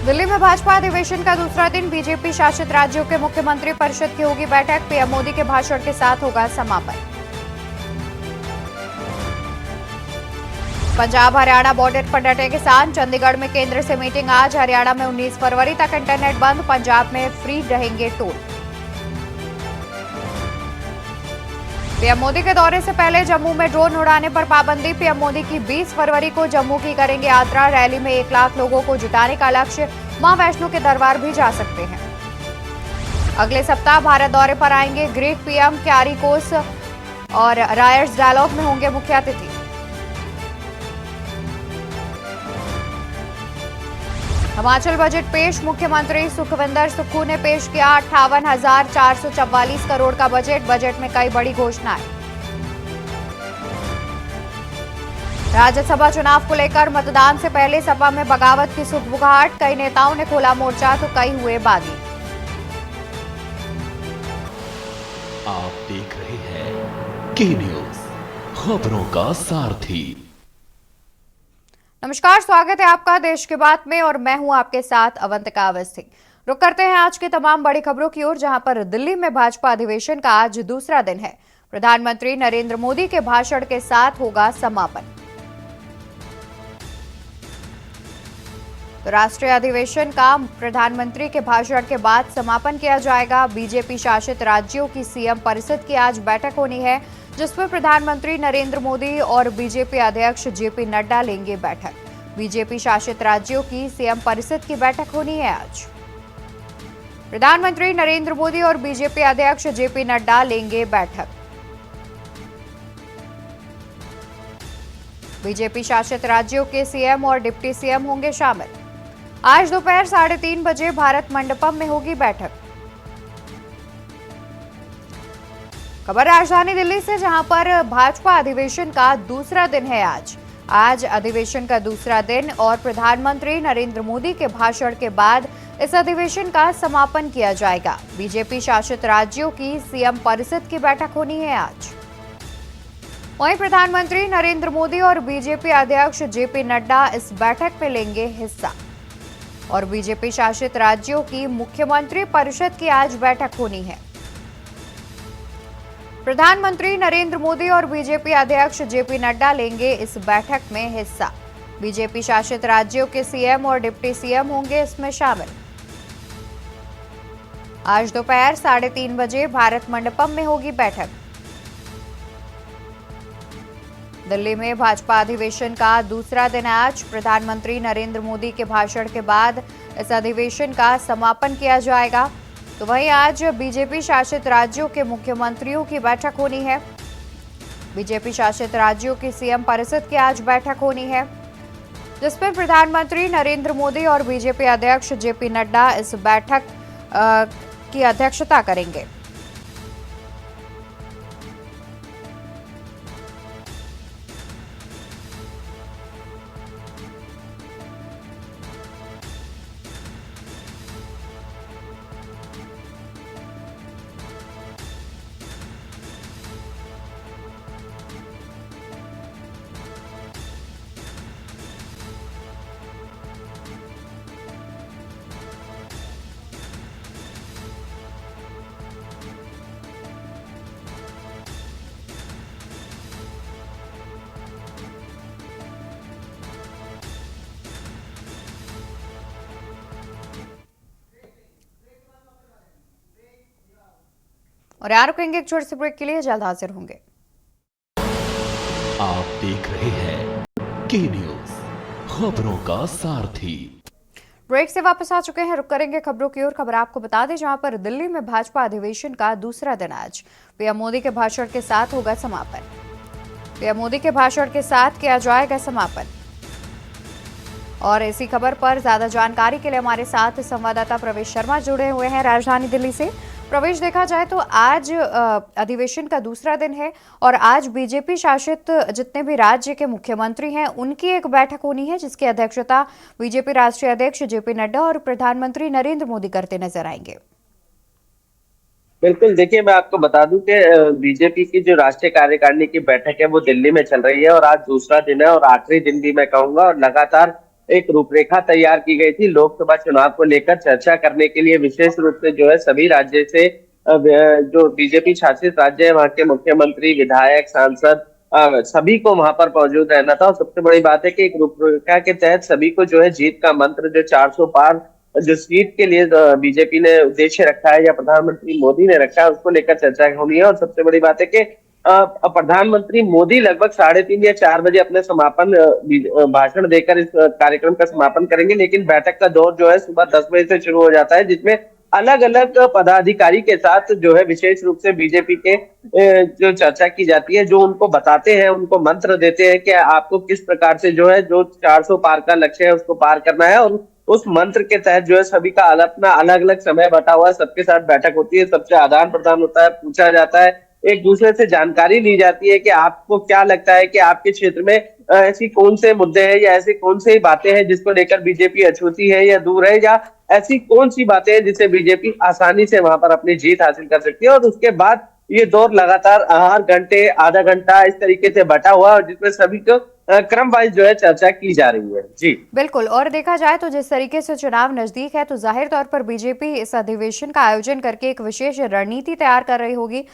दिल्ली में भाजपा अधिवेशन का दूसरा दिन। बीजेपी शासित राज्यों के मुख्यमंत्री परिषद की होगी बैठक। पीएम मोदी के भाषण के साथ होगा समापन। पंजाब हरियाणा बॉर्डर पर डटे किसान। चंडीगढ़ में केंद्र से मीटिंग आज। हरियाणा में 19 फरवरी तक इंटरनेट बंद। पंजाब में फ्री रहेंगे टोल। पीएम मोदी के दौरे से पहले जम्मू में ड्रोन उड़ाने पर पाबंदी। पीएम मोदी की 20 फरवरी को जम्मू की करेंगे यात्रा। रैली में 1 लाख लोगों को जुटाने का लक्ष्य। मां वैष्णो के दरबार भी जा सकते हैं। अगले सप्ताह भारत दौरे पर आएंगे ग्रीक पीएम। क्यारिकोस और रायर्स डायलॉग में होंगे मुख्य अतिथि। हिमाचल बजट पेश। मुख्यमंत्री सुखविंदर सुक्खू ने पेश किया 58,444 करोड़ का बजट। बजट में कई बड़ी घोषणाएं। राज्यसभा चुनाव को लेकर मतदान से पहले सपा में बगावत की सुगबुगाहट। कई नेताओं ने खोला मोर्चा तो कई हुए बागी। आप देख रहे हैं के न्यूज, खबरों का सारथी। नमस्कार, स्वागत है आपका देश के बात में और मैं हूं आपके साथ अवंतिका अवस्थी। रुक करते हैं आज की तमाम बड़ी खबरों की ओर, जहां पर दिल्ली में भाजपा अधिवेशन का आज दूसरा दिन है। प्रधानमंत्री नरेंद्र मोदी के भाषण के साथ होगा समापन। तो राष्ट्रीय अधिवेशन का प्रधानमंत्री के भाषण के बाद समापन किया जाएगा। बीजेपी शासित राज्यों की सीएम परिषद की आज बैठक होनी है, जिसमें प्रधानमंत्री नरेंद्र मोदी और बीजेपी अध्यक्ष जेपी नड्डा लेंगे बैठक। बीजेपी शासित राज्यों की सीएम परिषद की बैठक होनी है आज। प्रधानमंत्री नरेंद्र मोदी और बीजेपी अध्यक्ष जेपी नड्डा लेंगे बैठक। बीजेपी शासित राज्यों के सीएम और डिप्टी सीएम होंगे शामिल। आज दोपहर 3:30 बजे भारत मंडपम में होगी बैठक। खबर राजधानी दिल्ली से, जहां पर भाजपा अधिवेशन का दूसरा दिन है आज अधिवेशन का दूसरा दिन और प्रधानमंत्री नरेंद्र मोदी के भाषण के बाद इस अधिवेशन का समापन किया जाएगा। बीजेपी शासित राज्यों की सीएम परिषद की बैठक होनी है आज। वहीं प्रधानमंत्री नरेंद्र मोदी और बीजेपी अध्यक्ष जेपी नड्डा इस बैठक में लेंगे हिस्सा और बीजेपी शासित राज्यों की मुख्यमंत्री परिषद की आज बैठक होनी है। प्रधानमंत्री नरेंद्र मोदी और बीजेपी अध्यक्ष जेपी नड्डा लेंगे इस बैठक में हिस्सा। बीजेपी शासित राज्यों के सीएम और डिप्टी सीएम होंगे इसमें शामिल। आज दोपहर 3:30 बजे भारत मंडपम में होगी बैठक। दिल्ली में भाजपा अधिवेशन का दूसरा दिन आज। प्रधानमंत्री नरेंद्र मोदी के भाषण के बाद इस अधिवेशन का समापन किया जाएगा। तो वहीं आज बीजेपी शासित राज्यों के मुख्यमंत्रियों की बैठक होनी है। बीजेपी शासित राज्यों की सीएम परिषद की आज बैठक होनी है, जिसमें प्रधानमंत्री नरेंद्र मोदी और बीजेपी अध्यक्ष जेपी नड्डा इस बैठक की अध्यक्षता करेंगे। और यहाँ रुकेंगे एक छोटे से ब्रेक के लिए, जल्द हाजिर होंगे। आप देख रहे हैं के न्यूज, खबरों का सारथी। ब्रेक से वापस आ चुके हैं, रुक करेंगे खबरों की ओर। खबर आपको बता दें, जहां पर दिल्ली में भाजपा अधिवेशन का दूसरा दिन आज पीएम मोदी के भाषण के साथ होगा समापन। पीएम मोदी के भाषण के साथ किया जाएगा समापन। और इसी खबर पर ज्यादा जानकारी के लिए हमारे साथ संवाददाता प्रवेश शर्मा जुड़े हुए हैं राजधानी दिल्ली से। प्रवेश, देखा जाए तो आज अधिवेशन का दूसरा दिन है और आज बीजेपी शासित जितने भी राज्य के मुख्यमंत्री हैं उनकी एक बैठक होनी है, जिसकी अध्यक्षता बीजेपी राष्ट्रीय अध्यक्ष जेपी नड्डा और प्रधानमंत्री नरेंद्र मोदी करते नजर आएंगे। बिल्कुल, देखिए मैं आपको बता दूं कि बीजेपी की जो राष्ट्रीय कार्यकारिणी की बैठक है वो दिल्ली में चल रही है और आज दूसरा दिन है और आखिरी दिन भी मैं कहूंगा। और लगातार एक रूपरेखा तैयार की गई थी लोकसभा चुनाव को लेकर चर्चा करने के लिए। विशेष रूप से जो है सभी राज्य से जो बीजेपी शासित राज्य है वहां के मुख्यमंत्री, विधायक, सांसद सभी को वहां पर मौजूद रहना था। और सबसे बड़ी बात है कि एक रूपरेखा के तहत सभी को जो है जीत का मंत्र, जो 400 पार जो सीट के लिए बीजेपी ने उद्देश्य रखा है या प्रधानमंत्री मोदी ने रखा है, उसको लेकर चर्चा होनी है। और सबसे बड़ी बात है कि प्रधानमंत्री मोदी लगभग 3:30 या 4 बजे अपने समापन भाषण देकर इस कार्यक्रम का समापन करेंगे। लेकिन बैठक का दौर जो है सुबह 10 बजे से शुरू हो जाता है, जिसमें अलग अलग पदाधिकारी के साथ जो है विशेष रूप से बीजेपी के जो चर्चा की जाती है, जो उनको बताते हैं, उनको मंत्र देते हैं कि आपको किस प्रकार से जो है जो 400 पार का लक्ष्य है उसको पार करना है। और उस मंत्र के तहत जो है सभी का अपना अलग अलग समय बटा हुआ है, सबके साथ बैठक होती है, सबसे आदान प्रदान होता है, पूछा जाता है, एक दूसरे से जानकारी ली जाती है कि आपको क्या लगता है कि आपके क्षेत्र में ऐसी कौन से मुद्दे हैं या ऐसी कौन सी बातें हैं जिसको लेकर बीजेपी अछूती है या दूर है, या ऐसी कौन सी बातें हैं जिससे बीजेपी आसानी से वहां पर अपनी जीत हासिल कर सकती है। और उसके बाद ये दौर लगातार हर घंटे, आधा घंटा इस तरीके से बटा हुआ और जिसमें सभी को क्रम वाइज जो है चर्चा की जा रही है। जी बिल्कुल। और देखा जाए तो जिस तरीके से चुनाव नजदीक है तो जाहिर तौर पर बीजेपी इस अधिवेशन का आयोजन करके एक विशेष रणनीति तैयार कर रही होगी।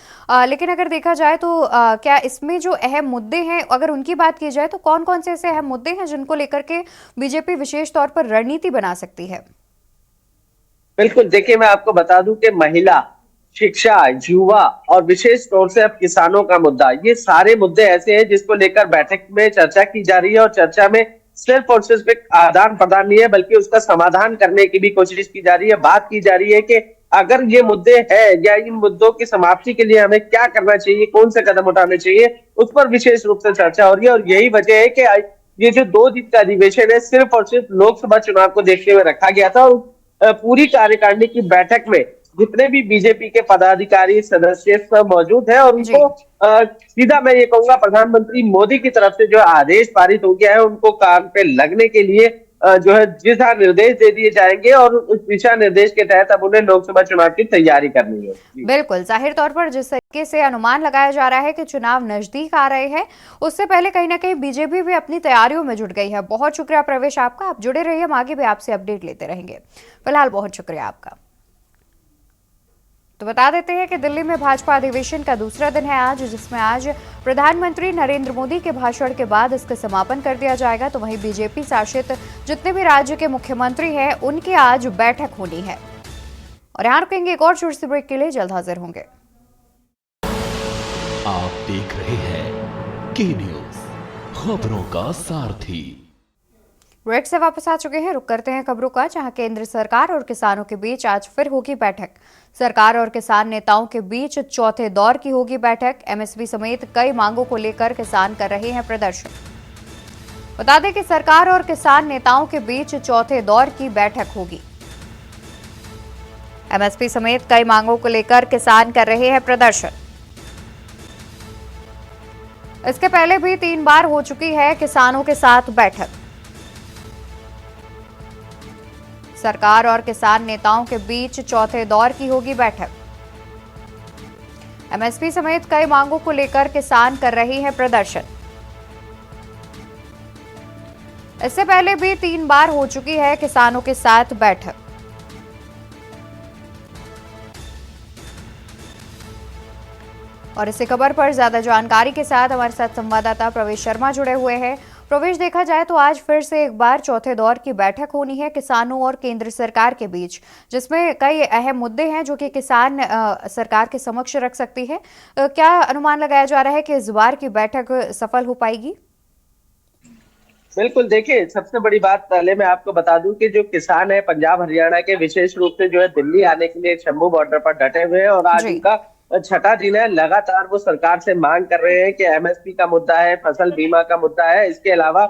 लेकिन अगर देखा जाए तो क्या इसमें जो अहम मुद्दे हैं, अगर उनकी बात की जाए तो कौन कौन से ऐसे अहम मुद्दे हैं जिनको लेकर के बीजेपी विशेष तौर पर रणनीति बना सकती है? बिल्कुल, देखिए मैं आपको बता दूं कि महिला, शिक्षा, युवा और विशेष तौर से अब किसानों का मुद्दा, ये सारे मुद्दे ऐसे हैं जिसको लेकर बैठक में चर्चा की जा रही है। और चर्चा में सिर्फ और सिर्फ एक आदान प्रदान नहीं है बल्कि उसका समाधान करने की भी कोशिश की जा रही है। बात की जा रही है कि अगर ये मुद्दे हैं या इन मुद्दों की समाप्ति के लिए हमें क्या करना चाहिए, कौन से कदम उठाने चाहिए, उस पर विशेष रूप से चर्चा हो रही है। और यही वजह है कि ये जो 2 दिन का अधिवेशन है सिर्फ और सिर्फ लोकसभा चुनाव को देखते हुए रखा गया था। और पूरी कार्यकारिणी की बैठक में जितने भी बीजेपी के पदाधिकारी, सदस्य सब मौजूद हैं और उनको सीधा मैं ये कहूंगा प्रधानमंत्री मोदी की तरफ से जो आदेश पारित हो गया है उनको काम पे लगने के लिए जो है दिशा निर्देश दे दिए जाएंगे और उस दिशा निर्देश के तहत अब उन्हें लोकसभा चुनाव की तैयारी करनी है। बिल्कुल, जाहिर तौर पर जिस तरीके से अनुमान लगाया जा रहा है कि चुनाव नजदीक आ रहे हैं, उससे पहले कहीं ना कहीं बीजेपी भी अपनी तैयारियों में जुट गई है। बहुत शुक्रिया प्रवेश आपका, आप जुड़े रहिए, हम आगे भी आपसे अपडेट लेते रहेंगे। फिलहाल बहुत शुक्रिया आपका। तो बता देते हैं कि दिल्ली में भाजपा अधिवेशन का दूसरा दिन है आज, जिसमें आज प्रधानमंत्री नरेंद्र मोदी के भाषण के बाद इसका समापन कर दिया जाएगा। तो वहीं बीजेपी शासित जितने भी राज्य के मुख्यमंत्री हैं उनकी आज बैठक होनी है। और यहाँ रुकेंगे एक और छोटी सी ब्रेक के लिए, जल्द हाजिर होंगे। आप देख रहे हैं के न्यूज, खबरों का सारथी। ब्रेक से वापस आ चुके हैं, रुक करते हैं खबरों का, जहां केंद्र सरकार और किसानों के बीच आज फिर होगी बैठक। सरकार और किसान नेताओं के बीच चौथे दौर की होगी बैठक। एमएसपी समेत कई मांगों को लेकर किसान कर रहे हैं प्रदर्शन। बता दें कि सरकार और किसान नेताओं के बीच चौथे दौर की बैठक होगी। एमएसपी समेत कई मांगों को लेकर किसान कर रहे हैं प्रदर्शन। इसके पहले भी 3 बार हो चुकी है किसानों के साथ बैठक। सरकार और किसान नेताओं के बीच चौथे दौर की होगी बैठक। एमएसपी समेत कई मांगों को लेकर किसान कर रहे हैं प्रदर्शन। इससे पहले भी 3 बार हो चुकी है किसानों के साथ बैठक। और इसी खबर पर ज्यादा जानकारी के साथ हमारे साथ संवाददाता प्रवेश शर्मा जुड़े हुए हैं। प्रवेश, देखा जाए तो आज फिर से एक बार चौथे दौर की बैठक होनी है किसानों और केंद्र सरकार के बीच, जिसमें कई अहम मुद्दे हैं जो कि किसान सरकार के समक्ष रख सकती है। क्या अनुमान लगाया जा रहा है कि इस बार की बैठक सफल हो पाएगी? बिल्कुल, देखिए सबसे बड़ी बात पहले मैं आपको बता दूं कि जो किसान है पंजाब हरियाणा के विशेष रूप से जो है दिल्ली आने के लिए शंभू बॉर्डर पर डटे हुए हैं और आज उनका छठा दिन है। लगातार वो सरकार से मांग कर रहे हैं कि एमएसपी का मुद्दा है, फसल बीमा का मुद्दा है, इसके अलावा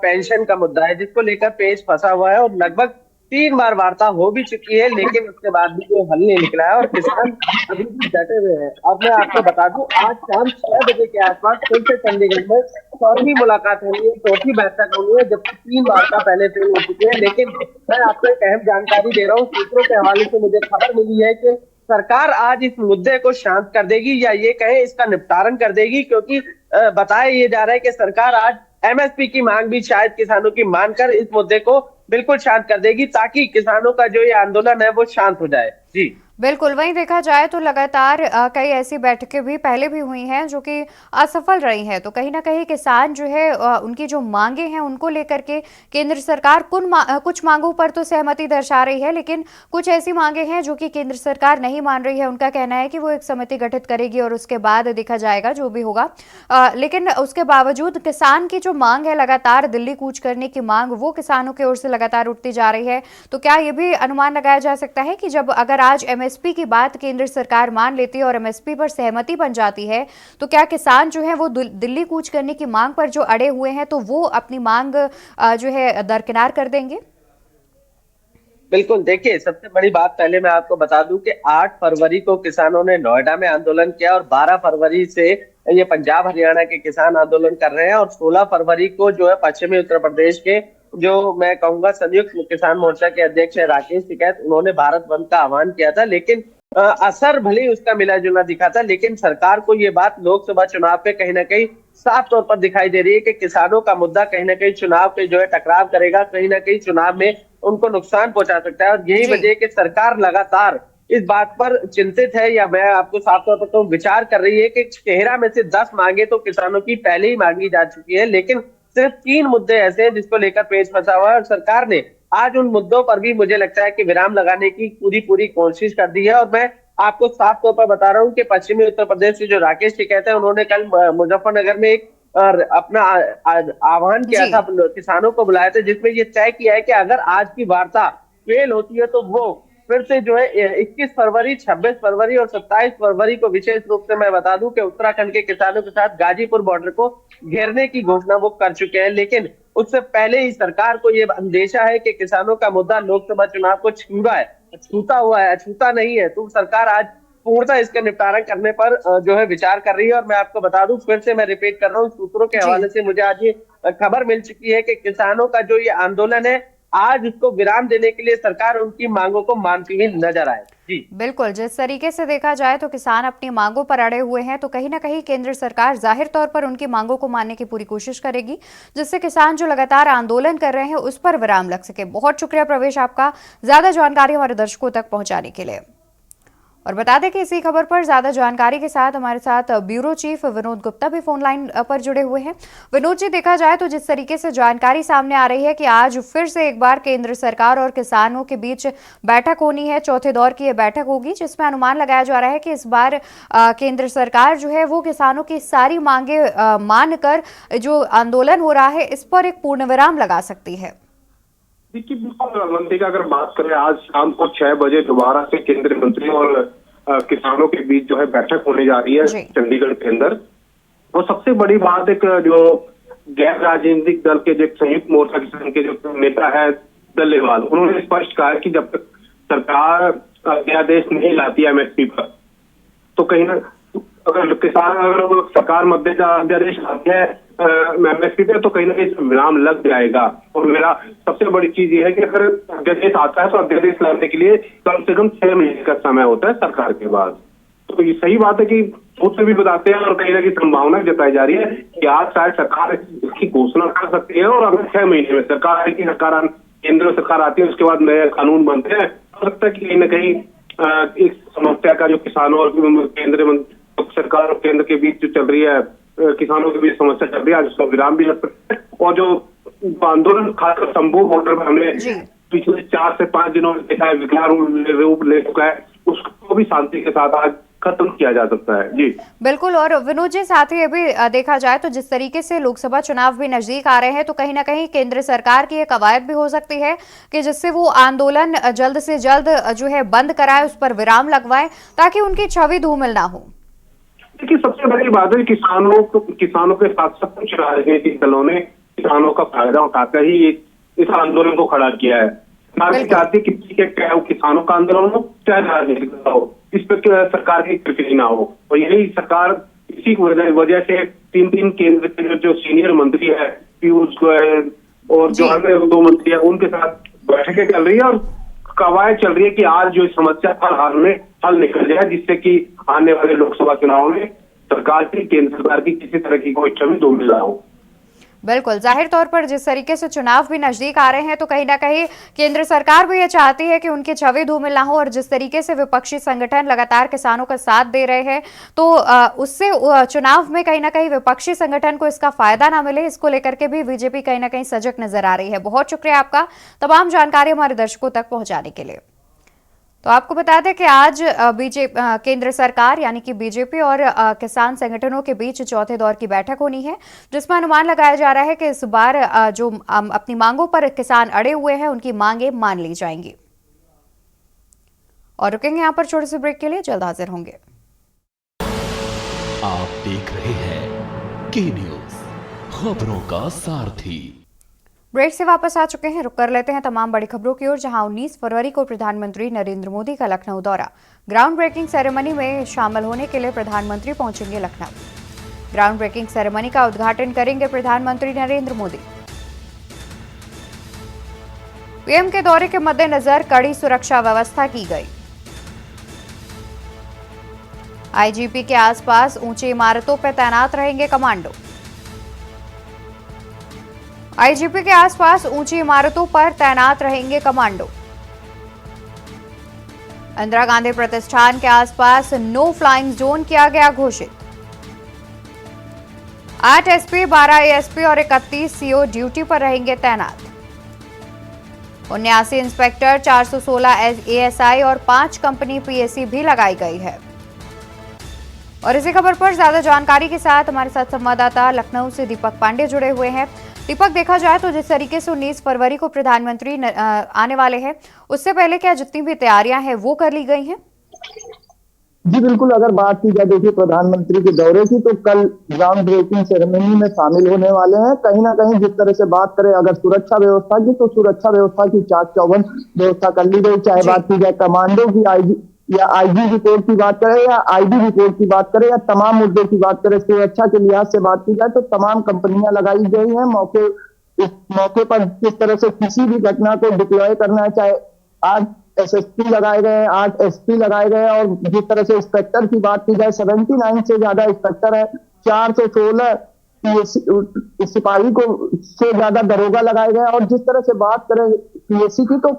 पेंशन का मुद्दा है, जिसको लेकर पेच फंसा हुआ है। और लगभग 3 बार वार्ता हो भी चुकी है लेकिन उसके बाद भी कोई हल नहीं निकला है और किसान अभी भी डटे हुए हैं। अब मैं आपको बता दूं आज शाम 6 बजे के आसपास फिर से चंडीगढ़ में 4वीं मुलाकात होनी है, 4थी बैठक होनी है, जबकि 3 वार्ता पहले फेल हो चुकी है। लेकिन मैं आपको एक अहम जानकारी दे रहा हूँ, सूत्रों के हवाले से मुझे खबर मिली है कि सरकार आज इस मुद्दे को शांत कर देगी या ये कहें इसका निपटारण कर देगी, क्योंकि बताया ये जा रहा है कि सरकार आज एमएसपी की मांग भी शायद किसानों की मानकर इस मुद्दे को बिल्कुल शांत कर देगी, ताकि किसानों का जो ये आंदोलन है वो शांत हो जाए। जी बिल्कुल, वहीं देखा जाए तो लगातार कई ऐसी बैठकें भी पहले भी हुई हैं जो कि असफल रही हैं। तो कहीं ना कहीं किसान जो है उनकी जो मांगे हैं उनको लेकर के केंद्र सरकार कुछ मांगों पर तो सहमति दर्शा रही है, लेकिन कुछ ऐसी मांगे हैं जो कि केंद्र सरकार नहीं मान रही है। उनका कहना है कि वो एक समिति गठित करेगी और उसके बाद देखा जाएगा जो भी होगा। लेकिन उसके बावजूद किसान की जो मांग है लगातार दिल्ली कूच करने की मांग, वो किसानों की ओर से लगातार उठती जा रही है। तो क्या ये भी अनुमान लगाया जा सकता है कि जब अगर आज एमएसपी की बात केंद्र सरकार मान लेती है और एमएसपी पर सहमति बन जाती है, तो क्या किसान जो है वो दिल्ली कूच करने की मांग पर जो अड़े हुए हैं तो वो अपनी मांग जो है दरकिनार कर देंगे? बिल्कुल, देखिए सबसे बड़ी बात पहले मैं आपको बता दूं कि 8 फरवरी को किसानों ने नोएडा में आंदोलन किया और 12 फरवरी से ये पंजाब हरियाणा के किसान आंदोलन कर रहे हैं, और 16 फरवरी को जो है पश्चिमी उत्तर प्रदेश के जो मैं कहूंगा संयुक्त किसान मोर्चा के अध्यक्ष है राकेश टिकैत, उन्होंने भारत बंद का आह्वान किया था। लेकिन असर भले ही उसका मिला जुला दिखा था, लेकिन सरकार को ये बात लोकसभा चुनाव पे कहीं ना कहीं साफ तौर पर दिखाई दे रही है कि किसानों का मुद्दा कहीं ना कहीं चुनाव पे जो है टकराव करेगा, कहीं ना कहीं चुनाव में उनको नुकसान पहुंचा सकता है। और यही वजह है कि सरकार लगातार इस बात पर चिंतित है, या मैं आपको साफ तौर पर कहूं विचार कर रही है कि 13 में से 10 मांगे तो किसानों की पहले ही मांगी जा चुकी है, लेकिन सिर्फ 3 मुद्दे ऐसे हैं जिसको लेकर पेच फंसा हुआ है, और सरकार ने आज उन मुद्दों पर भी मुझे लगता है कि विराम लगाने की पूरी कोशिश कर दी है। और मैं आपको साफ तौर पर बता रहा हूं कि पश्चिमी उत्तर प्रदेश से जो राकेश टिकैत है, उन्होंने कल मुजफ्फरनगर में एक अपना आह्वान किया था, किसानों को बुलाया था, जिसमें ये तय किया है कि अगर आज की वार्ता फेल होती है तो वो फिर से जो है 21 फरवरी, 26 फरवरी और 27 फरवरी को विशेष रूप से मैं बता दूं कि उत्तराखंड के किसानों के साथ गाजीपुर बॉर्डर को घेरने की घोषणा वो कर चुके हैं। लेकिन उससे पहले ही सरकार को ये अंदेशा है कि किसानों का मुद्दा लोकसभा चुनाव को छूता हुआ है, अछूता नहीं है। तो सरकार आज पूर्णतः इसका निपटारा करने पर जो है विचार कर रही है। और मैं आपको बता दूं, फिर से मैं रिपीट कर रहा हूं, सूत्रों के हवाले से मुझे आज ये खबर मिल चुकी है कि किसानों का जो ये आंदोलन है, आज उसको विराम देने के लिए सरकार उनकी मांगों को मानती हुई नजर आए। जी बिल्कुल, जिस तरीके से देखा जाए तो किसान अपनी मांगों पर अड़े हुए हैं, तो कहीं ना कहीं केंद्र सरकार जाहिर तौर पर उनकी मांगों को मानने की पूरी कोशिश करेगी, जिससे किसान जो लगातार आंदोलन कर रहे हैं उस पर विराम लग सके। बहुत शुक्रिया प्रवेश आपका ज्यादा जानकारी हमारे दर्शकों तक पहुंचाने के लिए। और बता दें कि इसी खबर पर ज्यादा जानकारी के साथ हमारे साथ ब्यूरो चीफ विनोद गुप्ता भी फोन लाइन पर जुड़े हुए हैं। विनोद जी, देखा जाए तो जिस तरीके से जानकारी सामने आ रही है कि आज फिर से एक बार केंद्र सरकार और किसानों के बीच बैठक होनी है, चौथे दौर की यह बैठक होगी, जिसमें अनुमान लगाया जा रहा है कि इस बार केंद्र सरकार जो है वो किसानों की सारी मांगे मानकर जो आंदोलन हो रहा है इस पर एक पूर्ण विराम लगा सकती है। देखिए, बिल्कुल मंत्री का अगर बात करें, आज शाम को 6 बजे दोबारा से केंद्रीय मंत्री और किसानों के बीच जो है बैठक होने जा रही है चंडीगढ़ के अंदर। और सबसे बड़ी बात, एक जो गैर राजनीतिक दल के जो संयुक्त मोर्चा किसान के जो नेता है दल्लेवाल, उन्होंने स्पष्ट कहा कि जब तक सरकार अध्यादेश नहीं लाती एमएसपी पर, तो कहीं ना अगर सरकार अध्यादेश लाती है एमएसपी पे, तो कहीं ना कहीं विराम लग जाएगा। और मेरा सबसे बड़ी चीज ये है कि अगर अध्यादेश आता है तो अध्यादेश लाने के लिए कम से कम 6 महीने का समय होता है सरकार के पास। तो ये सही बात है कि खुद से भी बताते हैं और कहीं ना कहीं संभावना जताई जा रही है कि आज शायद सरकार इसकी घोषणा कर सकती है, और अगर 6 महीने में केंद्र सरकार आती है, उसके बाद नए कानून बनते हैं, हो सकता है कि कहीं ना कहीं एक समस्या का जो किसानों और केंद्र सरकार और केंद्र के बीच जो चल रही है, किसानों के बीच समस्या चल रही है, आज उसका विराम भी लग सकता है। और जो आंदोलन खासकर शंभू बॉर्डर में हमने पिछले 4 से 5 दिनों में देखा है, विकराल रूप ले चुका है, उसको भी शांति के साथ आज खत्म किया जा सकता है। जी बिल्कुल। और विनोद जी, साथ ही अभी देखा जाए तो जिस तरीके से लोकसभा चुनाव भी नजदीक आ रहे हैं, तो कहीं ना कहीं केंद्र सरकार की एक कवायद भी हो सकती है कि जिससे वो आंदोलन जल्द से जल्द जो है बंद कराए, उस पर विराम लगवाए, ताकि उनकी छवि धूमिल ना हो। देखिए, सबसे बड़ी बात है किसानों के साथ साथ कुछ राजनीतिक दलों ने किसानों का फायदा उठाकर ही इस आंदोलन को खड़ा किया है। चाहती कि किसानों का आंदोलन हो चाहे राजनीतिक दल हो, इस पर सरकार की कृपा ना हो। और यही सरकार इसी वजह से 3 केंद्र के जो सीनियर मंत्री है, पीयूष गोयल और जो अन्य 2 मंत्री है, उनके साथ बैठकें चल रही है और कवायद चल रही है कि आज जो समस्या हल निकल जाए, जिससे कि आने वाले लोकसभा चुनाव में सरकार की, केंद्र सरकार की किसी तरह की कोई छवि धूमिल ना हो। बिल्कुल, जाहिर तौर पर जिस तरीके से चुनाव भी नजदीक आ रहे हैं तो कहीं ना कहीं केंद्र सरकार भी ये चाहती है कि उनकी छवि धूमिल ना हो, और जिस तरीके से विपक्षी संगठन लगातार किसानों का साथ दे रहे हैं तो उससे चुनाव में कहीं ना कहीं विपक्षी संगठन को इसका फायदा ना मिले, इसको लेकर के भी बीजेपी कहीं ना कहीं सजग नजर आ रही है। बहुत शुक्रिया आपका तमाम जानकारी हमारे दर्शकों तक पहुंचाने के लिए। तो आपको बता दें कि आज केंद्र सरकार यानी कि बीजेपी और किसान संगठनों के बीच चौथे दौर की बैठक होनी है, जिसमें अनुमान लगाया जा रहा है कि इस बार जो अपनी मांगों पर किसान अड़े हुए हैं उनकी मांगें मान ली जाएंगी। और रुकेंगे यहां पर छोटे से ब्रेक के लिए, जल्द हाजिर होंगे। आप देख रहे हैं के न्यूज, खबरों का सारथी। ब्रेक से वापस आ चुके हैं, रुक कर लेते हैं तमाम बड़ी खबरों की ओर, जहां 19 फरवरी को प्रधानमंत्री नरेंद्र मोदी का लखनऊ दौरा। ग्राउंड ब्रेकिंग सेरेमनी में शामिल होने के लिए प्रधानमंत्री पहुंचेंगे लखनऊ। ग्राउंड ब्रेकिंग सेरेमनी का उद्घाटन करेंगे प्रधानमंत्री नरेंद्र मोदी। पीएम के दौरे के मद्देनजर कड़ी सुरक्षा व्यवस्था की गई। आईजीपी के आसपास ऊंची इमारतों पर तैनात रहेंगे कमांडो। आईजीपी के आसपास ऊंची इमारतों पर तैनात रहेंगे कमांडो। इंदिरा गांधी प्रतिष्ठान के आसपास नो फ्लाइंग जोन किया गया घोषित। 8 एसपी, 12 एएसपी और 31 सीओ ड्यूटी पर रहेंगे तैनात। 79 इंस्पेक्टर, 416 एएसआई और 5 कंपनी पीएसी भी लगाई गई है। और इसी खबर पर ज्यादा जानकारी के साथ हमारे साथ संवाददाता लखनऊ से दीपक पांडे जुड़े हुए हैं। दीपक, देखा जाए तो जिस तरीके से 19 फरवरी को प्रधानमंत्री आने वाले हैं, उससे पहले क्या जितनी भी तैयारियां हैं वो कर ली गई हैं? जी बिल्कुल, अगर बात की जाए देखिए प्रधानमंत्री के दौरे की, तो कल ग्राउंड ब्रेकिंग सेरेमनी में शामिल होने वाले हैं। कहीं ना कहीं जिस तरह से बात करें अगर सुरक्षा व्यवस्था की, तो सुरक्षा व्यवस्था की चाक चौबंद व्यवस्था कर ली गई। चाहे बात की जाए कमांडो की, आईजी रिपोर्ट की बात करें या आईबी रिपोर्ट की बात करें या तमाम मुद्दों की बात करें, सुरक्षा के लिहाज से बात की जाए तो तमाम कंपनियां लगाई गई हैं। इस मौके पर किस तरह से किसी भी घटना को डिप्लॉय करना है, चाहे 8 एसएसपी लगाए गए, 8 एसपी लगाए गए, और जिस तरह से इंस्पेक्टर की बात की जाए 79 से ज्यादा इंस्पेक्टर है, 416 सिपाही को से ज्यादा दरोगा लगाए गए। और जिस तरह से बात करें पीएससी की, तो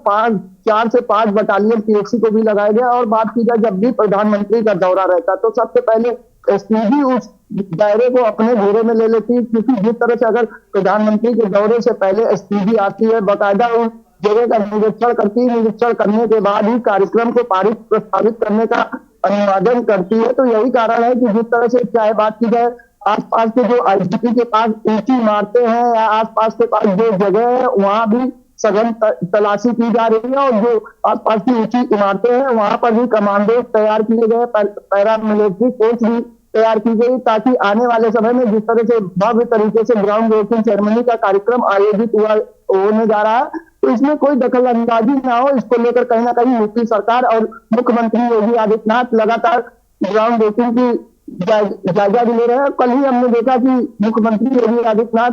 4 से 5 बटालियन पीएससी को भी लगाया गया। और बात की जाए जब भी प्रधानमंत्री का दौरा रहता तो सबसे पहले एसपीजी उस दायरे को अपने घेरे में ले लेती है, क्योंकि जिस तरह से अगर प्रधानमंत्री के दौरे से पहले एसपीजी आती है, बाकायदा उस जगह का निरीक्षण करती है, निरीक्षण करने के बाद ही कार्यक्रम को प्रस्तावित करने का अनुमोदन करती है। तो यही कारण है कि जिस तरह से चाहे बात की जाए आसपास के जो आईजीपी के पास ऊंची इमारतें हैं या आसपास के पास जो जगह है वहां भी सघन तलाशी की जा रही है, और जो आसपास की ऊंची इमारतें हैं वहां पर भी कमांडो तैयार किए गए, पैरा मिलिट्री फोर्स भी तैयार की गई, ताकि आने वाले समय में जिस तरह से भव्य तरीके से ग्राउंड ब्रेकिंग सेरेमनी का कार्यक्रम आयोजित होने जा रहा है, तो इसमें कोई दखल अंदाजी ना हो। इसको लेकर कहीं ना कहीं यूपी सरकार और मुख्यमंत्री योगी आदित्यनाथ लगातार ग्राउंड ब्रेकिंग की जायजा भी ले रहे हैं। कल ही हमने देखा कि मुख्यमंत्री योगी आदित्यनाथ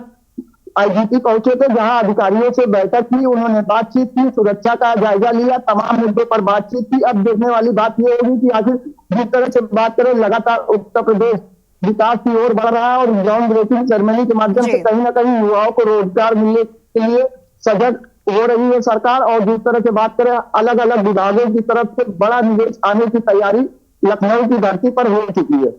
आईजीपी पहुंचे थे, जहां अधिकारियों से बैठक की, उन्होंने बातचीत की, सुरक्षा का जायजा लिया, तमाम मुद्दों पर बातचीत की। अब देखने वाली बात यह होगी कि आखिर जिस तरह से बात करें लगातार उत्तर प्रदेश विकास की ओर बढ़ रहा है, और ग्राउंड ब्रेकिंग सेरेमनी के माध्यम से कहीं ना कहीं युवाओं को रोजगार मिलने के लिए सजग हो रही है सरकार। और जिस तरह से बात करें अलग अलग विभागों की तरफ से बड़ा निवेश आने की तैयारी लखनऊ की धरती पर हो चुकी है।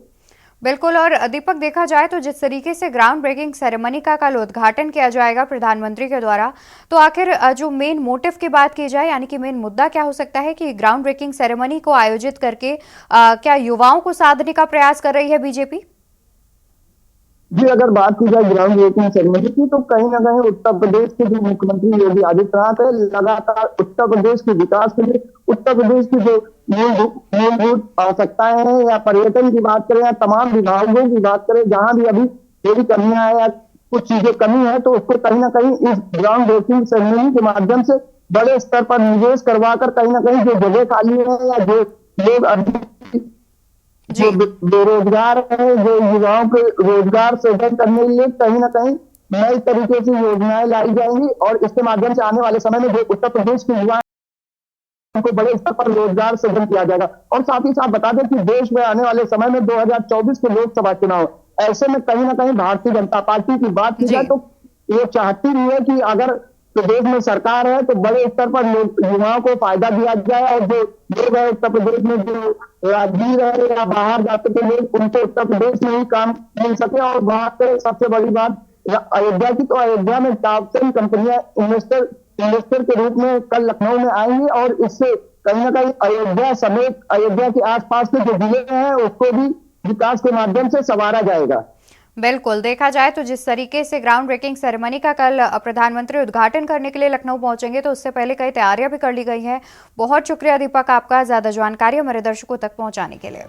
बिल्कुल, और दीपक देखा जाए तो जिस तरीके से ग्राउंड ब्रेकिंग सेरेमनी का कल उद्घाटन किया जाएगा प्रधानमंत्री के द्वारा, तो आखिर जो मेन मोटिव की बात की जाए यानी कि मेन मुद्दा क्या हो सकता है कि ग्राउंड ब्रेकिंग सेरेमनी को आयोजित करके क्या युवाओं को साधने का प्रयास कर रही है बीजेपी? जी अगर बात की जाए ग्राउंड ब्रेकिंग सेरेमनी की, तो कहीं ना कहीं उत्तर प्रदेश के जो मुख्यमंत्री योगी आदित्यनाथ है, लगातार उत्तर प्रदेश के विकास के लिए, उत्तर प्रदेश की जो मूलभूत आवश्यकताएं हैं या पर्यटन की बात करें या तमाम विभागों की बात करें, जहां भी अभी थोड़ी कमियां है या कुछ चीजें कमी है, तो उसको कहीं ना कहीं इस ग्राउंड ब्रेकिंग सेरेमनी के माध्यम से बड़े स्तर पर निवेश करवाकर कहीं ना कहीं जो जगह खाली है या जो लोग अभी जो बेरोजगार है, जो युवाओं के रोजगार सृजन करने के लिए कहीं ना कहीं नई तरीके से योजनाएं लाई जाएंगी, और इसके माध्यम से आने वाले समय में जो उत्तर प्रदेश के युवा को बड़े स्तर पर रोजगार सृजन किया जाएगा। और साथ ही साथ बता दें कि देश में आने वाले समय में 2024 के लोकसभा चुनाव, ऐसे में कहीं ना कहीं भारतीय जनता पार्टी की बात की जाए तो ये चाहती भी है कि अगर प्रदेश में सरकार है तो बड़े स्तर पर युवाओं को फायदा दिया जाए, और जो लोग है उत्तर प्रदेश में, जो राजगीर है या बाहर जाते थे लोग, उनको उत्तर प्रदेश में ही काम मिल सके। और वहां पे सबसे बड़ी बात अयोध्या की, तो अयोध्या में टॉप 10 कंपनियां इन्वेस्टर के रूप में कल लखनऊ में आएंगी, और इससे कहीं ना कहीं अयोध्या समेत अयोध्या के आसपास के जो जिले हैं उसको भी विकास के माध्यम से संवारा जाएगा। बिल्कुल, देखा जाए तो जिस तरीके से ग्राउंड ब्रेकिंग सेरेमनी का कल प्रधानमंत्री उद्घाटन करने के लिए लखनऊ पहुंचेंगे, तो उससे पहले कई तैयारियां भी कर ली गई हैं। बहुत शुक्रिया दीपक आपका ज्यादा जानकारी हमारे दर्शकों तक पहुंचाने के लिए।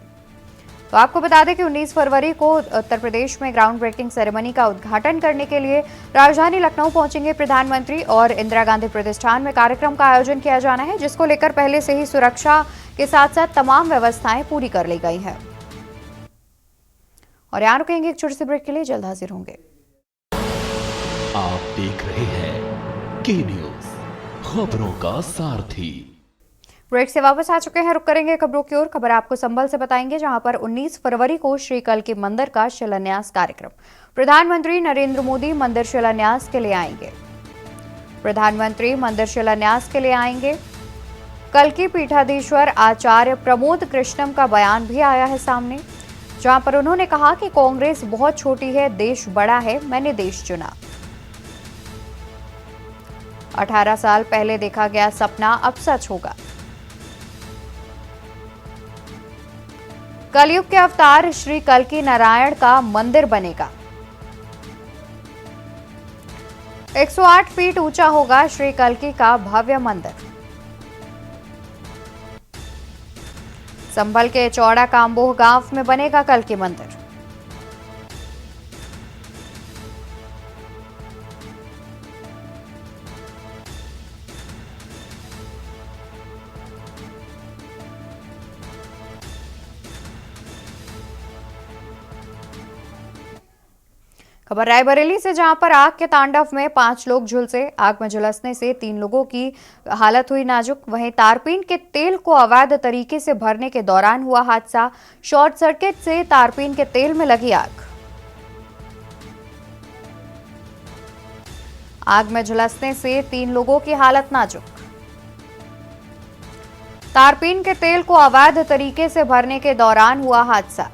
तो आपको बता दें कि 19 फरवरी को उत्तर प्रदेश में ग्राउंड ब्रेकिंग सेरेमनी का उद्घाटन करने के लिए राजधानी लखनऊ पहुंचेंगे प्रधानमंत्री, और इंदिरा गांधी प्रतिष्ठान में कार्यक्रम का आयोजन किया जाना है, जिसको लेकर पहले से ही सुरक्षा के साथ साथ तमाम व्यवस्थाएं पूरी कर ली गई हैं। और यहाँ रुकेंगे एक छोटे से ब्रेक के लिए, जल्द हाजिर होंगे। आप देख रहे हैं के न्यूज, खबरों का सारथी। ब्रेक से वापस आ चुके हैं, रुक करेंगे खबरों की ओर। खबर आपको संभल से बताएंगे, जहां पर 19 फरवरी को श्री कल्की मंदिर का शिलान्यास कार्यक्रम। प्रधानमंत्री नरेंद्र मोदी मंदिर शिलान्यास के लिए आएंगे। प्रधानमंत्री मंदिर शिलान्यास के लिए आएंगे। कल्की पीठाधीश्वर आचार्य प्रमोद कृष्णम का बयान भी आया है सामने, जहां पर उन्होंने कहा कि कांग्रेस बहुत छोटी है, देश बड़ा है, मैंने देश चुना। 18 साल पहले देखा गया सपना अब सच होगा। कलयुग के अवतार श्री कल्की नारायण का मंदिर बनेगा। 108 फीट ऊंचा होगा श्री कल्की का भव्य मंदिर। संभल के चौड़ा काम्बोह गांव में बनेगा कल्की मंदिर। खबर रायबरेली से, जहां पर आग के तांडव में 5 लोग झुलसे। आग में झुलसने से 3 लोगों की हालत हुई नाजुक। वहीं तारपीन के तेल को अवैध तरीके से भरने के दौरान हुआ हादसा। शॉर्ट सर्किट से तारपीन के तेल में लगी आग। आग में झुलसने से 3 लोगों की हालत नाजुक। तारपीन के तेल को अवैध तरीके से भरने के दौरान हुआ हादसा।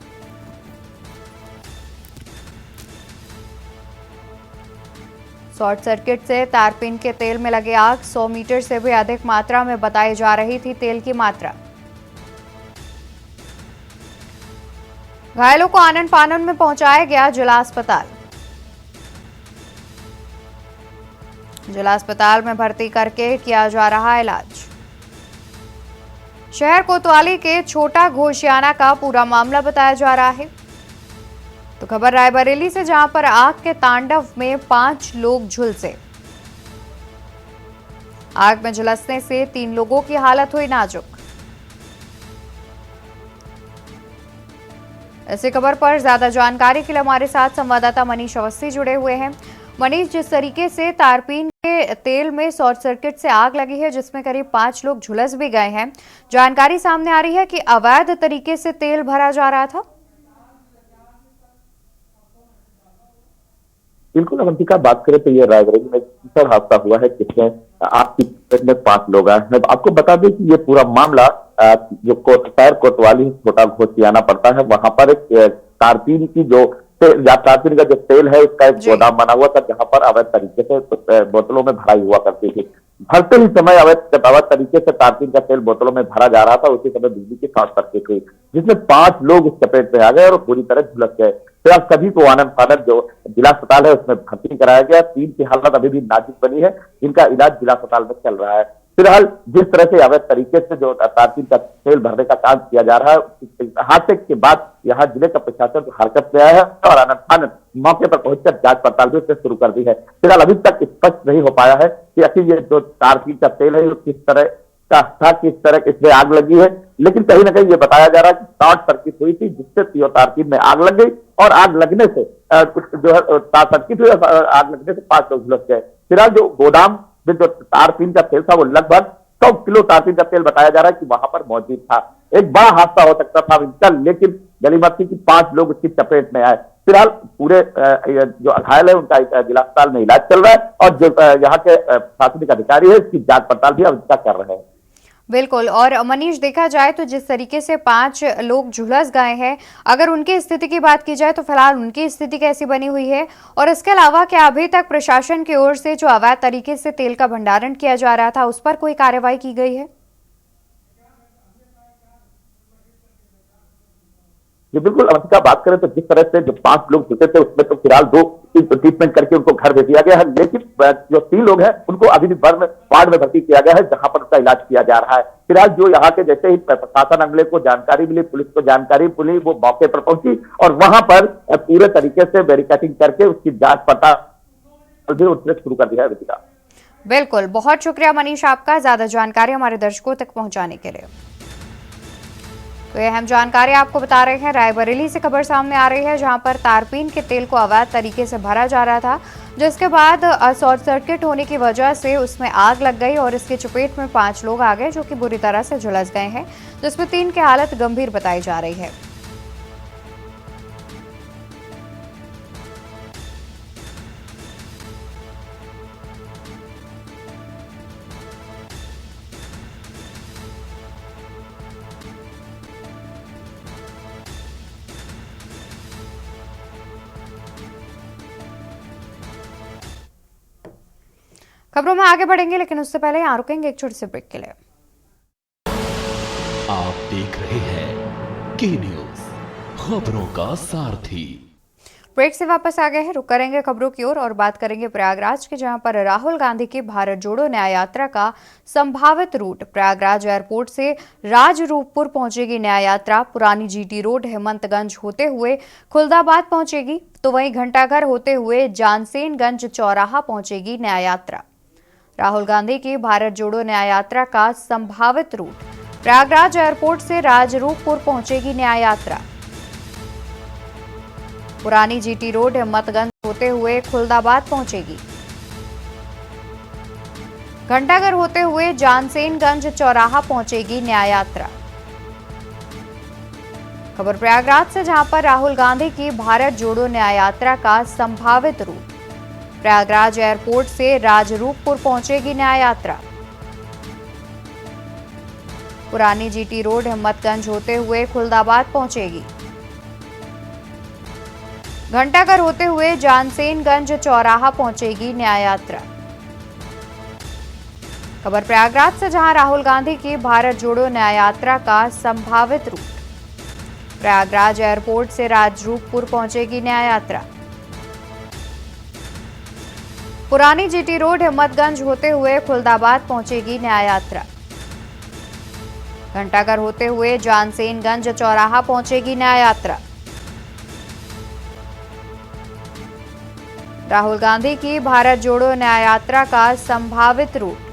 शॉर्ट सर्किट से तारपीन के तेल में लगे आग। 100 मीटर से भी अधिक मात्रा में बताई जा रही थी तेल की मात्रा। घायलों को आनन फानन में पहुंचाया गया जिला अस्पताल। जिला अस्पताल में भर्ती करके किया जा रहा इलाज। शहर कोतवाली के छोटा घोशियाना का पूरा मामला बताया जा रहा है। तो खबर रायबरेली से, जहां पर आग के तांडव में 5 लोग झुलसे। आग में झुलसने से 3 लोगों की हालत हुई नाजुक। इसी खबर पर ज्यादा जानकारी के लिए हमारे साथ संवाददाता मनीष अवस्थी जुड़े हुए हैं। मनीष, जिस तरीके से तारपीन के तेल में शॉर्ट सर्किट से आग लगी है, जिसमें करीब 5 लोग झुलस भी गए हैं, जानकारी सामने आ रही है कि अवैध तरीके से तेल भरा जा रहा था। बिल्कुल अवंतिका, बात करें तो ये रायबरेली में भीषण हादसा हुआ है, जिसमें आपकी में 5 लोग आए हैं। आपको बता दें कि ये पूरा मामला जो शहर कोतवाली छोटा घोशियाना पड़ता है, वहां पर एक तारपीन की जो तारपीन का जो तेल है उसका एक गोदाम बना हुआ था, जहां पर अवैध तरीके से बोतलों में भराई हुआ करती थी। भरते ही समय अवैध तरीके से तारपीन का तेल बोतलों में भरा जा रहा था। उसी समय बिजली की शॉर्ट सर्किट हुई, जिसमें 5 लोग इस चपेट में आ गए और पूरी तरह झुलस गए। फिर अब सभी को आनंद फानंद जो जिला अस्पताल है उसमें भर्ती कराया गया। 3 की हालत अभी भी नाजुक बनी है, जिनका इलाज जिला अस्पताल में चल रहा है। फिलहाल जिस तरह से अवैध तरीके से जो तारपीन का तेल भरने का काम किया जा रहा है, हादसे के बाद यहाँ जिले का प्रशासन हरकत में आया है और आनंद फानंद मौके पर पहुंचकर जांच पड़ताल भी उसने शुरू कर दी है। फिलहाल अभी तक स्पष्ट नहीं हो पाया है कि आखिर ये जो तारपीन का तेल है किस तरह का था, किस तरह इसमें आग लगी है। लेकिन कहीं ना कहीं ये बताया जा रहा है कि शॉर्ट सर्किट हुई थी, जिससे तारपीन में आग लग गई और आग लगने से जो है सर्किट हुई, आग लगने से 5 लोग झुलस गए। फिलहाल जो गोदाम में जो तारपीन का तेल था वो लगभग 100 किलो तारपीन का तेल बताया जा रहा है कि वहां पर मौजूद था। एक बड़ा हादसा हो सकता था इनका, लेकिन गलीमत थी कि 5 लोग उसकी चपेट में आए। फिलहाल पूरे जो घायल है उनका जिला अस्पताल में इलाज चल रहा है और जो यहाँ के प्रशासनिक अधिकारी है इसकी जांच पड़ताल भी अब तक कर रहे हैं। बिल्कुल। और मनीष, देखा जाए तो जिस तरीके से 5 लोग झुलस गए हैं, अगर उनकी स्थिति की बात की जाए तो फिलहाल उनकी स्थिति कैसी बनी हुई है? और इसके अलावा क्या अभी तक प्रशासन की ओर से जो अवैध तरीके से तेल का भंडारण किया जा रहा था उस पर कोई कार्रवाई की गई है? जी बिल्कुल, अवंतिका बात करें तो जिस तरह से जो 5 लोग जुटे थे उसमें तो फिलहाल 2 ट्रीटमेंट करके उनको घर भेज दिया गया है, लेकिन जो 3 लोग हैं उनको अभी भी वार्ड में भर्ती किया गया है जहां पर उसका इलाज किया जा रहा है। फिलहाल जो यहाँ के जैसे ही प्रशासन अमले को जानकारी मिली, पुलिस को जानकारी मिली, वो मौके पर पहुंची और वहां पर पूरे तरीके से बैरिकेडिंग करके उसकी जांच पड़ताल भी उसने शुरू कर दिया है। अवंतिका बिल्कुल, बहुत शुक्रिया मनीष आपका ज्यादा जानकारी हमारे दर्शकों तक पहुंचाने के लिए। तो ये अहम जानकारी आपको बता रहे हैं, रायबरेली से खबर सामने आ रही है जहां पर तारपीन के तेल को अवैध तरीके से भरा जा रहा था, जिसके बाद शॉर्ट सर्किट होने की वजह से उसमें आग लग गई और इसकी चपेट में 5 लोग आ गए जो कि बुरी तरह से झुलस गए हैं, जिसमें 3 की हालत गंभीर बताई जा रही है। खबरों में आगे बढ़ेंगे, लेकिन उससे पहले यहाँ रुकेंगे एक छोटे से ब्रेक के लिए। आप देख रहे हैं के न्यूज, खबरों का सारथी। ब्रेक से वापस आ गए हैं, रुक करेंगे खबरों की ओर और बात करेंगे प्रयागराज के, जहां पर राहुल गांधी की भारत जोड़ो न्याय यात्रा का संभावित रूट प्रयागराज एयरपोर्ट से राजरूपपुर पहुंचेगी न्याय यात्रा। पुरानी जीटी रोड हेमंतगंज होते हुए खुलदाबाद पहुंचेगी, तो वहीं घंटाघर होते हुए जानसेनगंज चौराहा पहुंचेगी न्याय यात्रा। राहुल गांधी की भारत जोड़ो न्याय यात्रा का संभावित रूट प्रयागराज एयरपोर्ट से राजरूपपुर पहुंचेगी न्याय यात्रा। पुरानी जीटी रोड हिम्मतगंज होते हुए खुलदाबाद पहुंचेगी, घंटाघर होते हुए जानसेनगंज चौराहा पहुंचेगी न्याय यात्रा। खबर प्रयागराज से, जहां पर राहुल गांधी की भारत जोड़ो न्याय यात्रा का संभावित रूट प्रयागराज एयरपोर्ट से राजरूपपुर पहुंचेगी न्याय यात्रा। पुरानी जीटी रोड हिम्मतगंज होते हुए खुलदाबाद पहुंचेगी, घंटाघर होते हुए जानसेनगंज चौराहा पहुंचेगी न्याय यात्रा। खबर प्रयागराज से, जहां राहुल गांधी की भारत जोड़ो न्याय यात्रा का संभावित रूट प्रयागराज एयरपोर्ट से राजरूपपुर पहुंचेगी न्याय यात्रा। पुरानी जीटी रोड हिम्मतगंज होते हुए खुलदाबाद पहुंचेगी न्याय यात्रा। घंटाघर होते हुए जानसेनगंज चौराहा पहुंचेगी न्याय यात्रा। राहुल गांधी की भारत जोड़ो न्याय यात्रा का संभावित रूट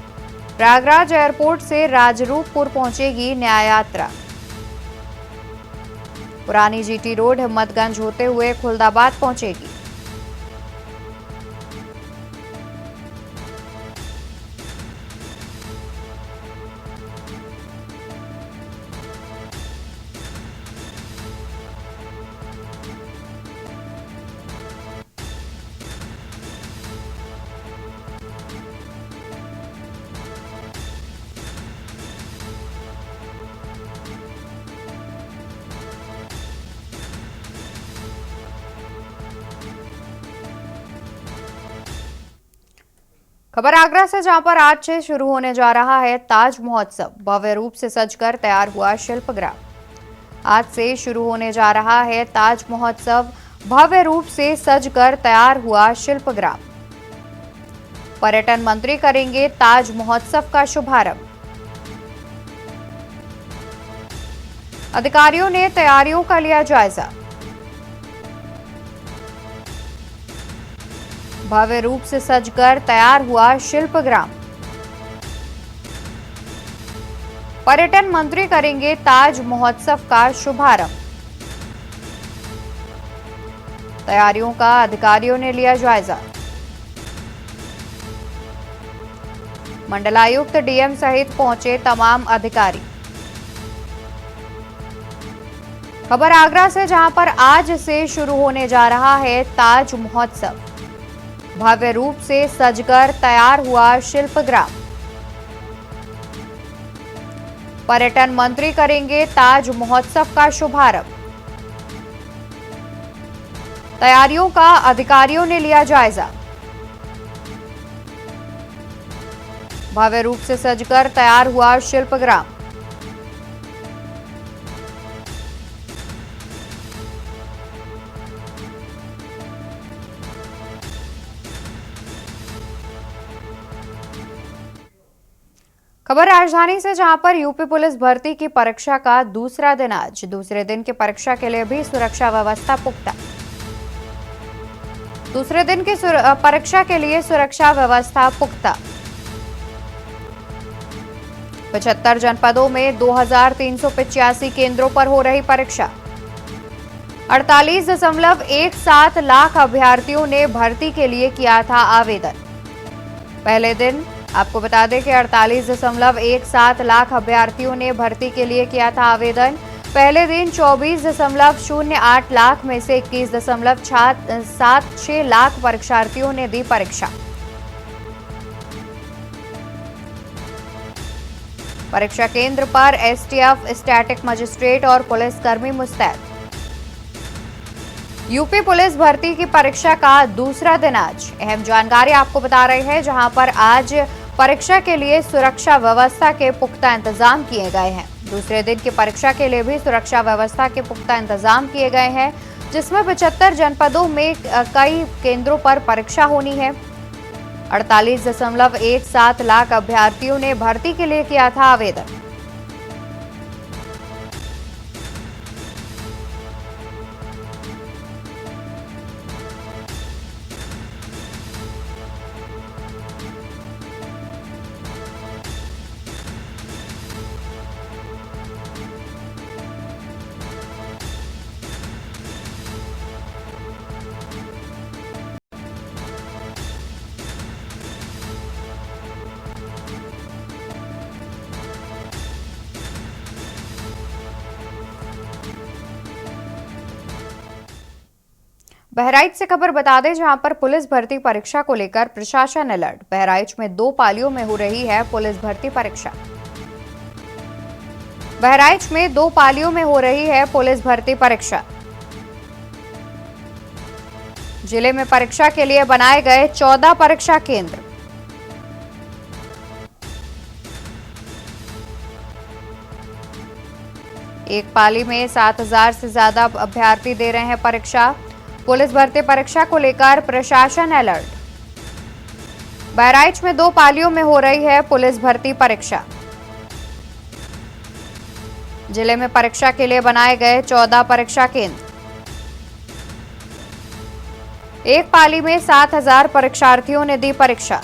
प्रयागराज एयरपोर्ट से राजरूपपुर पहुंचेगी न्याय यात्रा। पुरानी जीटी रोड हिम्मतगंज होते हुए खुलदाबाद पहुंचेगी। खबर आगरा से, जहां पर आज से शुरू होने जा रहा है ताज महोत्सव। भव्य रूप से सजकर तैयार हुआ शिल्पग्राम। आज से शुरू होने जा रहा है ताज महोत्सव। भव्य रूप से सजकर तैयार हुआ शिल्पग्राम। पर्यटन मंत्री करेंगे ताज महोत्सव का शुभारंभ। अधिकारियों ने तैयारियों का लिया जायजा। भव्य रूप से सजकर तैयार हुआ शिल्पग्राम। पर्यटन मंत्री करेंगे ताज महोत्सव का शुभारंभ। तैयारियों का अधिकारियों ने लिया जायजा। मंडलायुक्त डीएम सहित पहुंचे तमाम अधिकारी। खबर आगरा से, जहां पर आज से शुरू होने जा रहा है ताज महोत्सव। भव्य रूप से सजकर तैयार हुआ शिल्पग्राम। पर्यटन मंत्री करेंगे ताज महोत्सव का शुभारंभ। तैयारियों का अधिकारियों ने लिया जायजा। भव्य रूप से सजकर तैयार हुआ शिल्पग्राम। खबर राजधानी से, जहां पर यूपी पुलिस भर्ती की परीक्षा का दूसरा दिन आज। दूसरे दिन की परीक्षा के लिए भी सुरक्षा व्यवस्था पुख्ता। दूसरे दिन की परीक्षा के लिए सुरक्षा व्यवस्था पुख्ता। 75 जनपदों में 2385 केंद्रों पर हो रही परीक्षा। 48.17 लाख अभ्यर्थियों ने भर्ती के लिए किया था आवेदन। पहले दिन आपको बता दें कि 48.17 लाख अभ्यर्थियों ने भर्ती के लिए किया था आवेदन। पहले दिन 24.08 लाख में से 21.76 लाख परीक्षार्थियों ने दी परीक्षा। परीक्षा केंद्र पर एसटीएफ, स्टैटिक मजिस्ट्रेट और पुलिसकर्मी मुस्तैद। यूपी पुलिस भर्ती की परीक्षा का दूसरा दिन आज। अहम जानकारी आपको बता रहे हैं, जहां पर आज परीक्षा के लिए सुरक्षा व्यवस्था के पुख्ता इंतजाम किए गए हैं। दूसरे दिन की परीक्षा के लिए भी सुरक्षा व्यवस्था के पुख्ता इंतजाम किए गए हैं, जिसमें 75 जनपदों में कई केंद्रों पर परीक्षा होनी है। 48.17 लाख अभ्यर्थियों ने भर्ती के लिए किया था आवेदन। बहराइच से खबर बता दें, जहां पर पुलिस भर्ती परीक्षा को लेकर प्रशासन अलर्ट। बहराइच में 2 पालियों में हो रही है पुलिस भर्ती परीक्षा। बहराइच में 2 पालियों में हो रही है पुलिस भर्ती परीक्षा। जिले में परीक्षा के लिए बनाए गए 14 परीक्षा केंद्र। एक पाली में 7000 से ज्यादा अभ्यर्थी दे रहे हैं परीक्षा। पुलिस भर्ती परीक्षा को लेकर प्रशासन अलर्ट। बहराइच में 2 पालियों में हो रही है पुलिस भर्ती परीक्षा। जिले में परीक्षा के लिए बनाए गए 14 परीक्षा केंद्र। एक पाली में 7000 परीक्षार्थियों ने दी परीक्षा।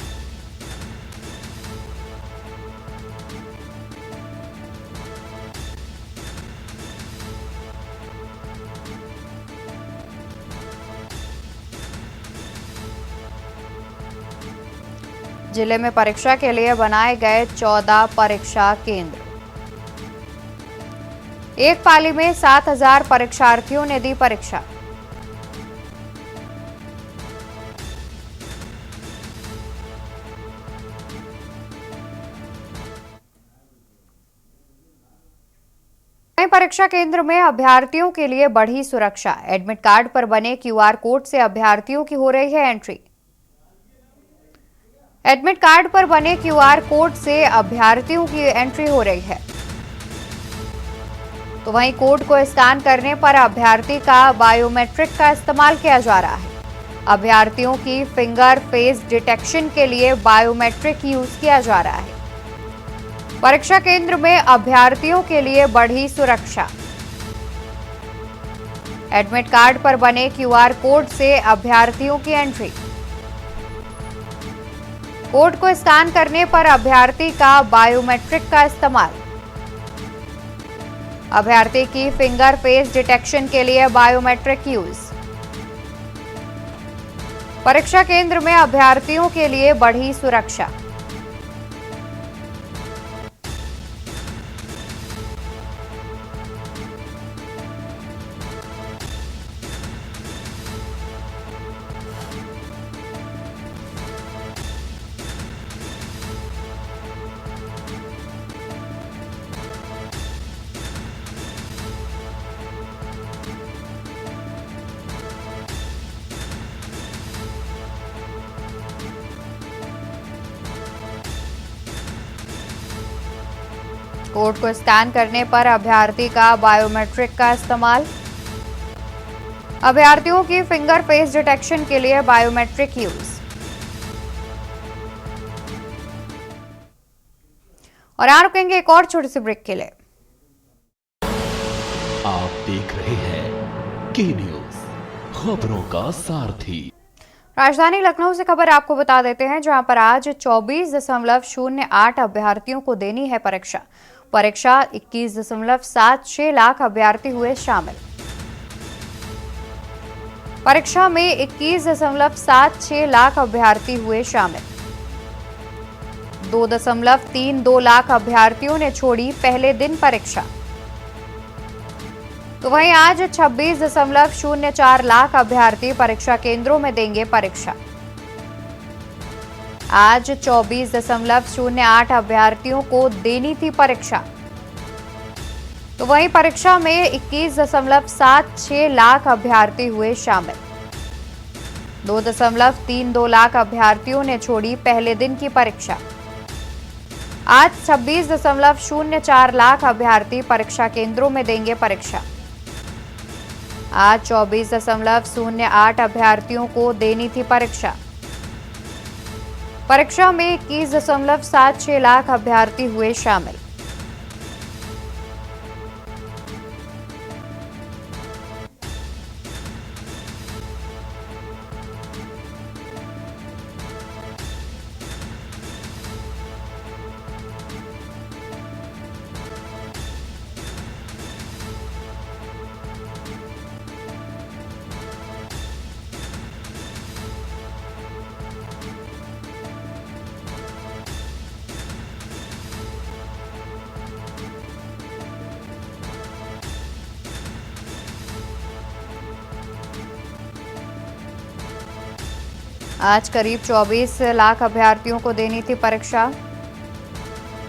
जिले में परीक्षा के लिए बनाए गए 14 परीक्षा केंद्र। एक पाली में 7000 परीक्षार्थियों ने दी परीक्षा। परीक्षा केंद्र में अभ्यर्थियों के लिए बढ़ी सुरक्षा। एडमिट कार्ड पर बने क्यूआर कोड से अभ्यर्थियों की हो रही है एंट्री। एडमिट कार्ड पर बने क्यूआर कोड से अभ्यर्थियों की एंट्री हो रही है। तो वहीं कोड को स्कैन करने पर अभ्यर्थी का बायोमेट्रिक का इस्तेमाल किया जा रहा है। अभ्यर्थियों की फिंगर फेस डिटेक्शन के लिए बायोमेट्रिक यूज किया जा रहा है। परीक्षा केंद्र में अभ्यर्थियों के लिए बढ़ी सुरक्षा। एडमिट कार्ड पर बने क्यूआर कोड से अभ्यर्थियों की एंट्री। कोड को स्कैन करने पर अभ्यर्थी का बायोमेट्रिक का इस्तेमाल। अभ्यर्थी की फिंगर फेस डिटेक्शन के लिए बायोमेट्रिक यूज। परीक्षा केंद्र में अभ्यर्थियों के लिए बढ़ी सुरक्षा। कोड को स्कैन करने पर अभ्यर्थी का बायोमेट्रिक का इस्तेमाल। अभ्यर्थियों की फिंगर फेस डिटेक्शन के लिए बायोमेट्रिक यूज। और यहाँ रुकेंगे एक और छोटी सी ब्रेक के लिए। आप देख रहे हैं के न्यूज, खबरों का सारथी। राजधानी लखनऊ से खबर आपको बता देते हैं, जहां पर आज 24.08 अभ्यर्थियों को देनी है परीक्षा। 21.76 लाख अभ्यर्थी हुए शामिल। परीक्षा में 21.76 लाख अभ्यर्थी हुए शामिल। 2.32 लाख अभ्यर्थियों ने छोड़ी पहले दिन परीक्षा। तो वहीं आज 26.04 लाख अभ्यर्थी परीक्षा केंद्रों में देंगे परीक्षा। आज 24.08 अभ्यर्थियों को देनी थी परीक्षा। तो वहीं परीक्षा में 21.76 लाख अभ्यर्थी हुए शामिल। 2.32 लाख अभ्यर्थियों ने छोड़ी पहले दिन की परीक्षा। आज 26.04 लाख अभ्यर्थी परीक्षा केंद्रों में देंगे परीक्षा। आज 24.08 अभ्यर्थियों को देनी थी परीक्षा। परीक्षा में 21.76 लाख अभ्यर्थी हुए शामिल। आज करीब 24 लाख अभ्यर्थियों को देनी थी परीक्षा।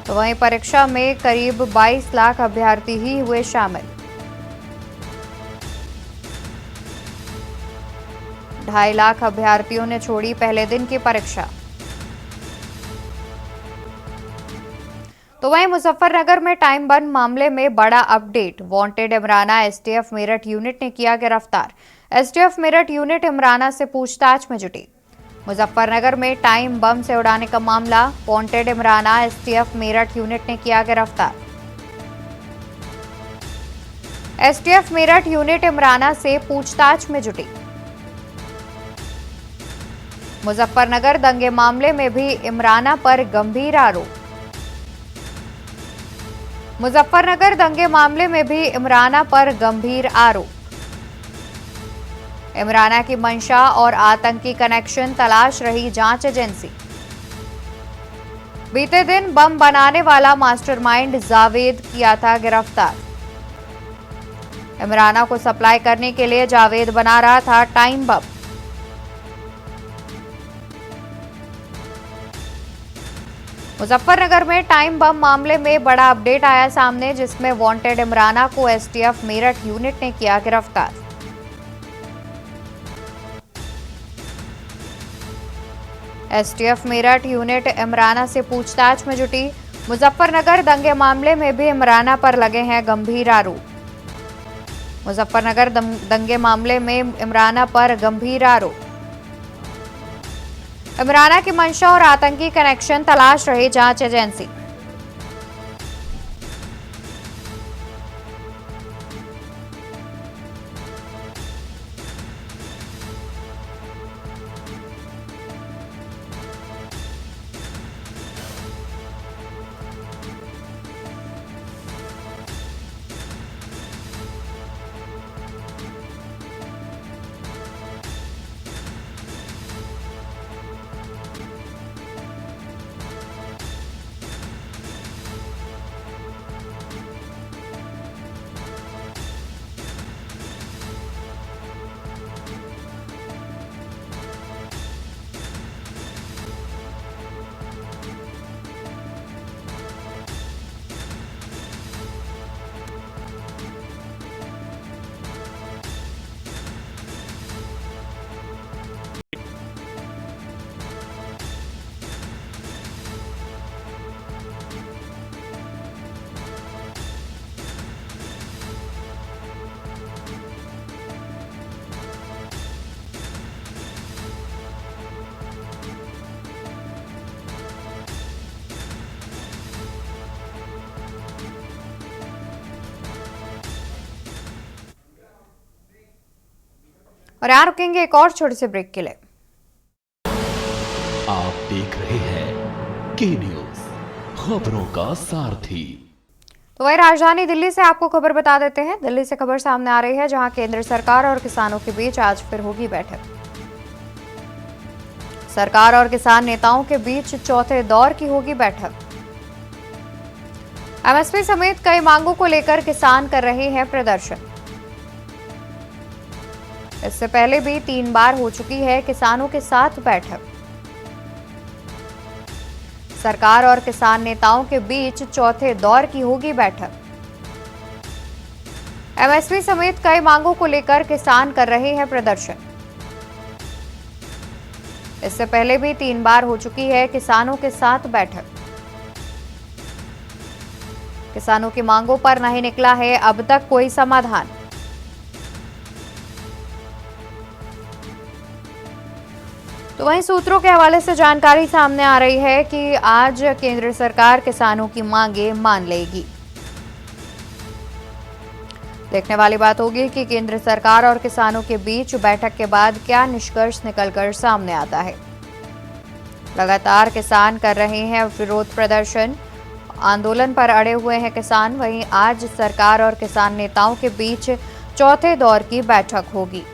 तो वहीं परीक्षा में करीब 22 लाख अभ्यर्थी ही हुए शामिल। 2.5 लाख अभ्यर्थियों ने छोड़ी पहले दिन की परीक्षा। तो वहीं मुजफ्फरनगर में टाइम बम मामले में बड़ा update. Wanted Imrana STF Meerut unit ने किया गिरफ्तार। एसटीएफ मेरठ यूनिट इमराना से पूछताछ में जुटी। मुजफ्फरनगर में टाइम बम से उड़ाने का मामला। Wanted Imrana STF Meerut unit ने किया गिरफ्तार। एसटीएफ मेरठ यूनिट इमराना से पूछताछ में जुटी। मुजफ्फरनगर दंगे मामले में भी इमराना पर गंभीर आरोप। मुजफ्फरनगर दंगे मामले में भी इमराना पर गंभीर आरोप। इमराना की मंशा और आतंकी कनेक्शन तलाश रही जांच एजेंसी। बीते दिन बम बनाने वाला मास्टरमाइंड जावेद किया था गिरफ्तार। इमराना को सप्लाई करने के लिए जावेद बना रहा था टाइम बम। मुजफ्फरनगर में टाइम बम मामले में बड़ा अपडेट आया सामने, जिसमें वांटेड इमराना को एसटीएफ मेरठ यूनिट ने किया गिरफ्तार। एसटीएफ मेरठ यूनिट इमराना से पूछताछ में जुटी। मुजफ्फरनगर दंगे मामले में भी इमराना पर लगे हैं गंभीर आरोप। मुजफ्फरनगर दंगे मामले में इमराना पर गंभीर आरोप। इमराना की मंशा और आतंकी कनेक्शन तलाश रही जांच एजेंसी। और यहाँ रुकेंगे एक और छोटे से ब्रेक के लिए। आप देख रहे हैं के न्यूज, खबरों का सारथी। तो वही राजधानी दिल्ली से आपको खबर बता देते हैं। दिल्ली से खबर सामने आ रही है, जहां केंद्र सरकार और किसानों के बीच आज फिर होगी बैठक। सरकार और किसान नेताओं के बीच चौथे दौर की होगी बैठक। एमएसपी समेत कई मांगों को लेकर किसान कर रहे हैं प्रदर्शन। इससे पहले भी 3 बार हो चुकी है किसानों के साथ बैठक। सरकार और किसान नेताओं के बीच चौथे दौर की होगी बैठक। एमएसपी समेत कई मांगों को लेकर किसान कर रहे हैं प्रदर्शन। इससे पहले भी 3 बार हो चुकी है किसानों के साथ बैठक। किसानों की मांगों पर नहीं निकला है अब तक कोई समाधान। तो वहीं सूत्रों के हवाले से जानकारी सामने आ रही है कि आज केंद्र सरकार किसानों की मांगे मान लेगी। देखने वाली बात होगी कि केंद्र सरकार और किसानों के बीच बैठक के बाद क्या निष्कर्ष निकलकर सामने आता है। लगातार किसान कर रहे हैं विरोध प्रदर्शन, आंदोलन पर अड़े हुए हैं किसान। वहीं आज सरकार और किसान नेताओं के बीच चौथे दौर की बैठक होगी।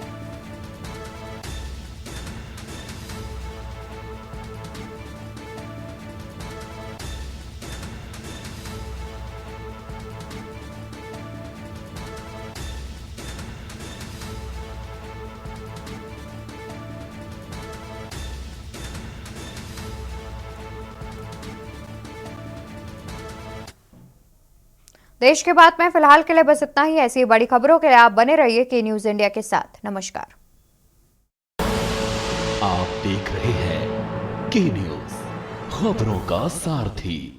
देश के बात में फिलहाल के लिए बस इतना ही। ऐसी बड़ी खबरों के लिए आप बने रहिए के न्यूज इंडिया के साथ। नमस्कार। आप देख रहे हैं के न्यूज, खबरों का सारथी।